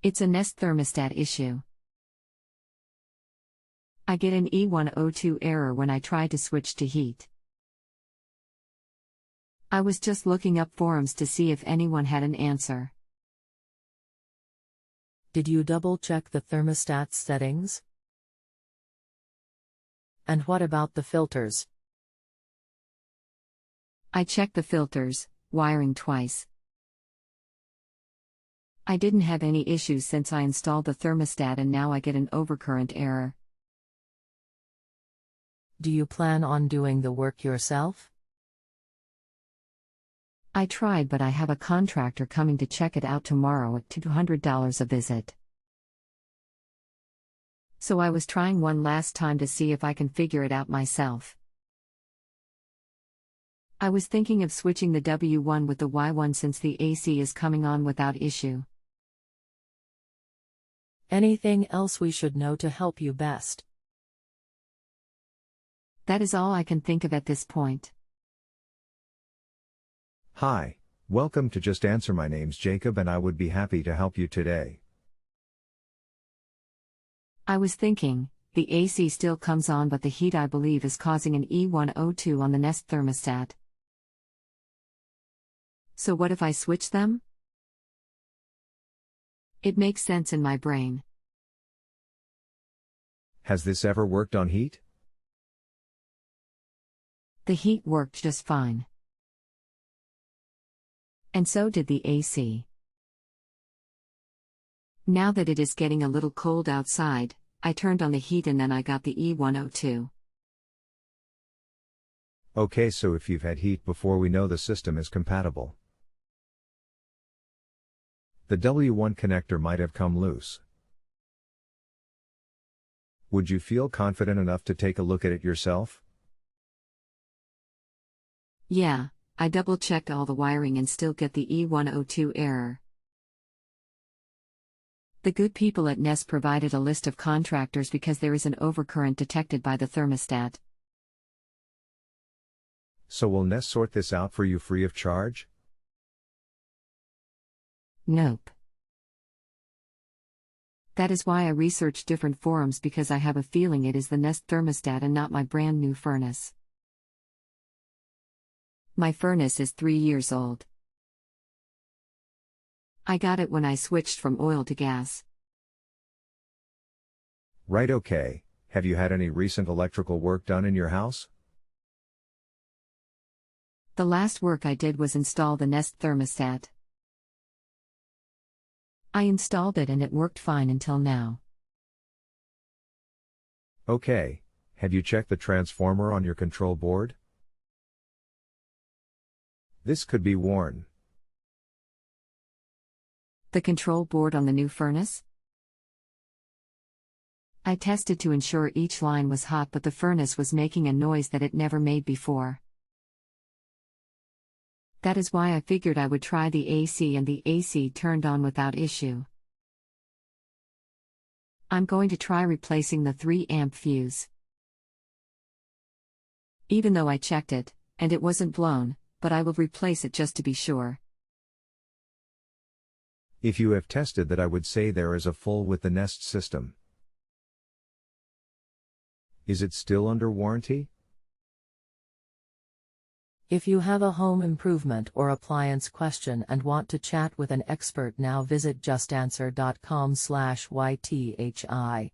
It's a Nest thermostat issue. I get an E102 error when I try to switch to heat. I was just looking up forums to see if anyone had an answer. Did you double-check the thermostat settings? And what about the filters? I checked the filters, wiring twice. I didn't have any issues since I installed the thermostat and now I get an overcurrent error. Do you plan on doing the work yourself? I tried, but I have a contractor coming to check it out tomorrow at $200 a visit. So I was trying one last time to see if I can figure it out myself. I was thinking of switching the W1 with the Y1 since the AC is coming on without issue. Anything else we should know to help you best? That is all I can think of at this point. Hi, welcome to Just Answer. My name's Jacob and I would be happy to help you today. I was thinking, the AC still comes on but the heat I believe is causing an E102 on the Nest thermostat. So what if I switch them? It makes sense in my brain. Has this ever worked on heat? The heat worked just fine. And so did the AC. Now that it is getting a little cold outside, I turned on the heat and then I got the E102. Okay, so if you've had heat before, we know the system is compatible. The W1 connector might have come loose. Would you feel confident enough to take a look at it yourself? Yeah, I double-checked all the wiring and still get the E102 error. The good people at Nest provided a list of contractors because there is an overcurrent detected by the thermostat. So will Nest sort this out for you free of charge? Nope. That is why I researched different forums, because I have a feeling it is the Nest thermostat and not my brand new furnace. My furnace is 3 years old. I got it when I switched from oil to gas. Right, okay. Have you had any recent electrical work done in your house? The last work I did was install the Nest thermostat. I installed it and it worked fine until now. Okay. Have you checked the transformer on your control board? This could be worn. The control board on the new furnace? I tested to ensure each line was hot, but the furnace was making a noise that it never made before. That is why I figured I would try the AC, and the AC turned on without issue. I'm going to try replacing the 3-amp fuse. Even though I checked it, and it wasn't blown, but I will replace it just to be sure. If you have tested that, I would say there is a full with the Nest system. Is it still under warranty? If you have a home improvement or appliance question and want to chat with an expert now, visit justanswer.com/ythi.